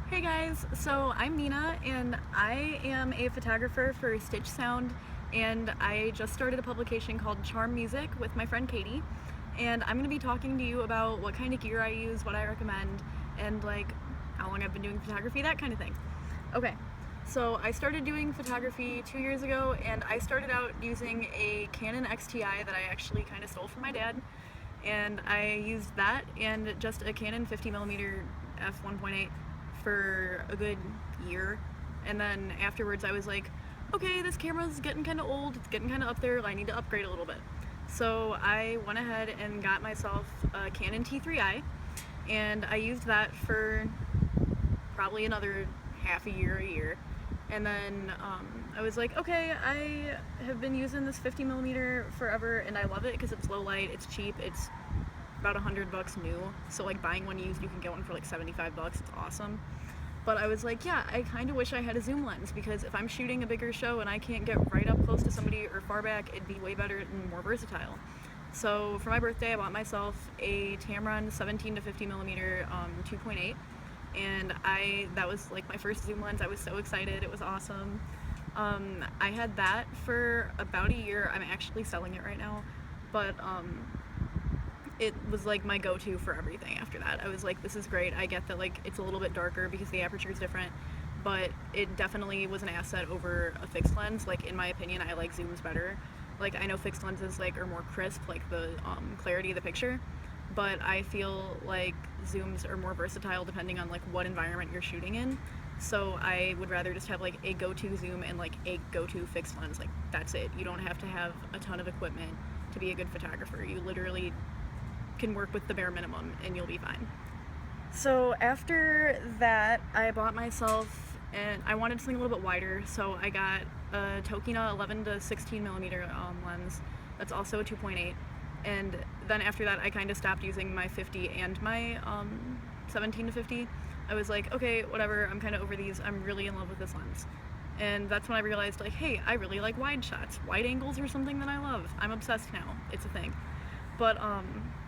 Hey guys, so I'm Nina and I am a photographer for Stitch Sound, and I just started a publication called Charm Music with my friend Katie, and I'm going to be talking to you about what kind of gear I use, what I recommend, and like how long I've been doing photography, that kind of thing. Okay, so I started doing photography 2 years ago, and I started out using a Canon XTI that I actually kind of stole from my dad, and I used that and just a Canon 50mm f1.8 for a good year, and then afterwards I was like, okay, this camera's getting kind of old, it's getting kind of up there, I need to upgrade a little bit. So I went ahead and got myself a Canon T3i, and I used that for probably another half a year, and then I was like, okay, I have been using this 50mm forever and I love it because it's low light, it's cheap, it's about $100 new, so like buying one used, you can get one for like $75, it's awesome. But I was like, yeah, I kind of wish I had a zoom lens, because if I'm shooting a bigger show and I can't get right up close to somebody or far back, it'd be way better and more versatile. So for my birthday, I bought myself a Tamron 17 to 50mm 2.8, and that was like my first zoom lens. I was so excited, it was awesome. I had that for about a year. I'm actually selling it right now, but it was like my go-to for everything after that. I was like, this is great. I get that like it's a little bit darker because the aperture is different, but it definitely was an asset over a fixed lens. Like, in my opinion, I like zooms better. Like, I know fixed lenses like are more crisp, like the clarity of the picture, but I feel like zooms are more versatile depending on like what environment you're shooting in. So I would rather just have like a go-to zoom and like a go-to fixed lens. Like, that's it. You don't have to have a ton of equipment to be a good photographer. You literally can work with the bare minimum and you'll be fine. So after that, I bought myself, and I wanted something a little bit wider, so I got a Tokina 11 to 16mm lens that's also a 2.8, and then after that I kind of stopped using my 50 and my 17 to 50. I was like, okay, whatever, I'm kind of over these, I'm really in love with this lens. And that's when I realized, like, hey, I really like wide shots. Wide angles are something that I love. I'm obsessed now. It's a thing. But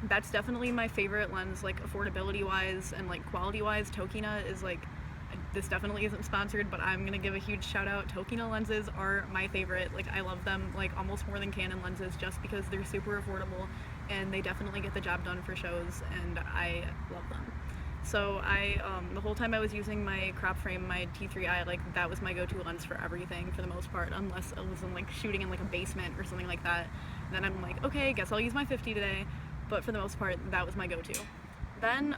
that's definitely my favorite lens, like affordability wise and like quality wise. Tokina is like, this definitely isn't sponsored, but I'm gonna give a huge shout out. Tokina lenses are my favorite. Like, I love them like almost more than Canon lenses, just because they're super affordable and they definitely get the job done for shows, and I love them. So the whole time I was using my crop frame, my T3i, like that was my go-to lens for everything for the most part, unless I was like shooting in like a basement or something like that. Then I'm like, okay, guess I'll use my 50 today, but for the most part, that was my go-to. Then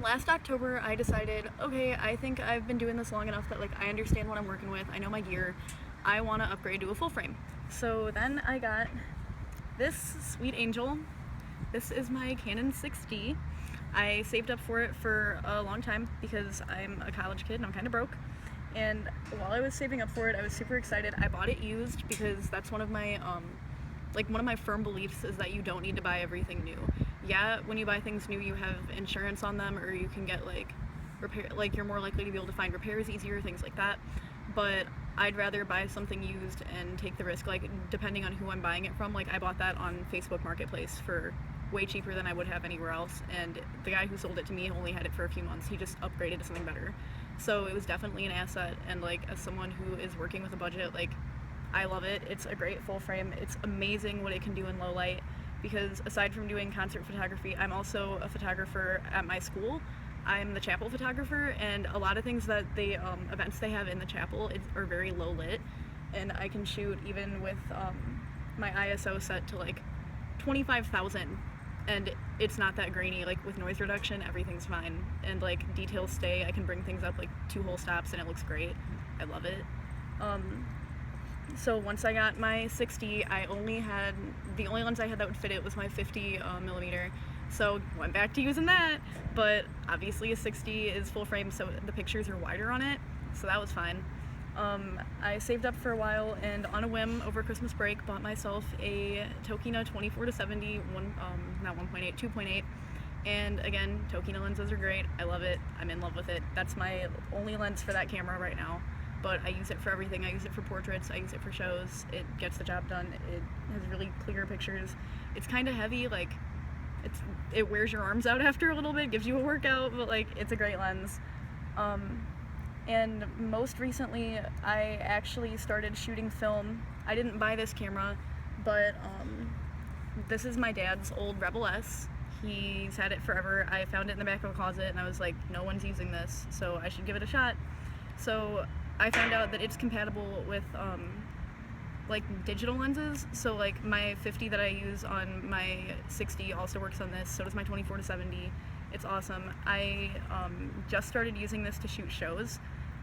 last October, I decided, okay, I think I've been doing this long enough that like I understand what I'm working with, I know my gear, I want to upgrade to a full frame. So then I got this sweet angel. This is my Canon 6D. I saved up for it for a long time because I'm a college kid and I'm kind of broke. And while I was saving up for it, I was super excited. I bought it used because that's one of my firm beliefs is that you don't need to buy everything new. Yeah, when you buy things new, you have insurance on them, or you can get like repair, like you're more likely to be able to find repairs easier, things like that. But I'd rather buy something used and take the risk, like depending on who I'm buying it from. Like, I bought that on Facebook Marketplace for way cheaper than I would have anywhere else, and the guy who sold it to me only had it for a few months. He just upgraded to something better. So it was definitely an asset, and like as someone who is working with a budget, like I love it. It's a great full frame. It's amazing what it can do in low light, because aside from doing concert photography, I'm also a photographer at my school. I'm the chapel photographer, and a lot of things that the events they have in the chapel are very low lit, and I can shoot even with my ISO set to like 25,000, and it's not that grainy. Like, with noise reduction, everything's fine, and like details stay. I can bring things up like 2 whole stops and it looks great. I love it. So once I got my 60, the only lens I had that would fit it was my 50mm, so went back to using that. But obviously a 60 is full frame, so the pictures are wider on it, so that was fine. I saved up for a while, and on a whim over Christmas break bought myself a Tokina 24 to 70, not 1.8, 2.8, and again, Tokina lenses are great. I love it. I'm in love with it. That's my only lens for that camera right now, but I use it for everything. I use it for portraits, I use it for shows. It gets the job done. It has really clear pictures. It's kind of heavy, like it wears your arms out after a little bit, gives you a workout, but like it's a great lens. And most recently I actually started shooting film. I didn't buy this camera, but this is my dad's old Rebel S. He's had it forever. I found it in the back of a closet and I was like, no one's using this, so I should give it a shot. So I found out that it's compatible with like digital lenses, so like my 50 that I use on my 60 also works on this, so does my 24-70. It's awesome. I just started using this to shoot shows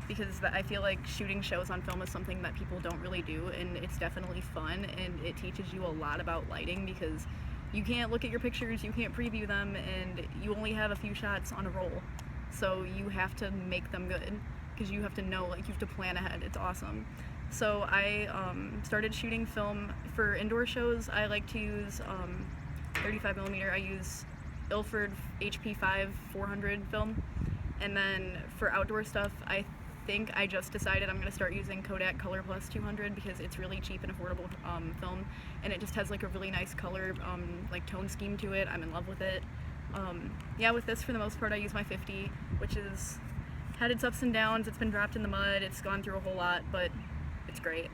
because I feel like shooting shows on film is something that people don't really do, and it's definitely fun, and it teaches you a lot about lighting because you can't look at your pictures, you can't preview them, and you only have a few shots on a roll, so you have to make them good because you have to know, like, you have to plan ahead. It's awesome. So I started shooting film for indoor shows. I like to use 35mm. I use Ilford HP5 400 film. And then for outdoor stuff, I think I just decided I'm going to start using Kodak Color Plus 200 because it's really cheap and affordable film, and it just has like a really nice color like tone scheme to it. I'm in love with it. Yeah, with this for the most part I use my 50, which has had its ups and downs. It's been dropped in the mud, it's gone through a whole lot, but it's great.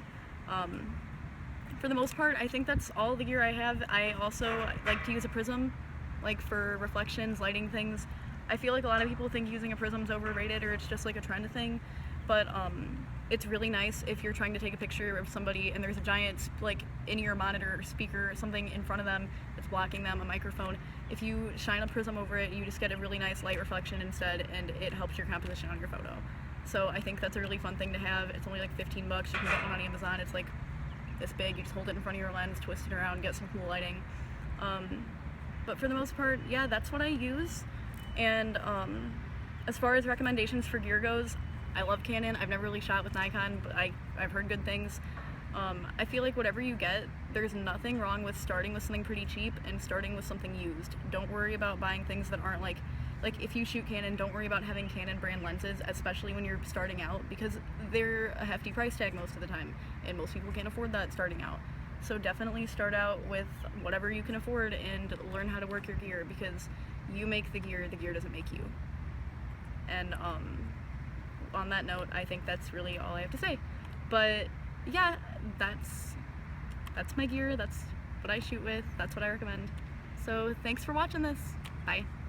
For the most part, I think that's all the gear I have. I also like to use a prism, like for reflections, lighting things. I feel like a lot of people think using a prism is overrated or it's just like a trend thing, but it's really nice if you're trying to take a picture of somebody and there's a giant like in-ear monitor or speaker or something in front of them that's blocking them, a microphone. If you shine a prism over it, you just get a really nice light reflection instead, and it helps your composition on your photo. So I think that's a really fun thing to have. It's only like 15 bucks. You can get one on Amazon. It's like this big. You just hold it in front of your lens, twist it around, get some cool lighting. But for the most part, yeah, that's what I use. And as far as recommendations for gear goes, I love Canon. I've never really shot with Nikon, but I've heard good things. I feel like whatever you get, there's nothing wrong with starting with something pretty cheap and starting with something used. Don't worry about buying things that aren't like if you shoot Canon, don't worry about having Canon brand lenses, especially when you're starting out, because they're a hefty price tag most of the time, and most people can't afford that starting out. So definitely start out with whatever you can afford and learn how to work your gear, because you make the gear doesn't make you. And on that note, I think that's really all I have to say. But yeah, that's my gear, that's what I shoot with, that's what I recommend. So thanks for watching this. Bye.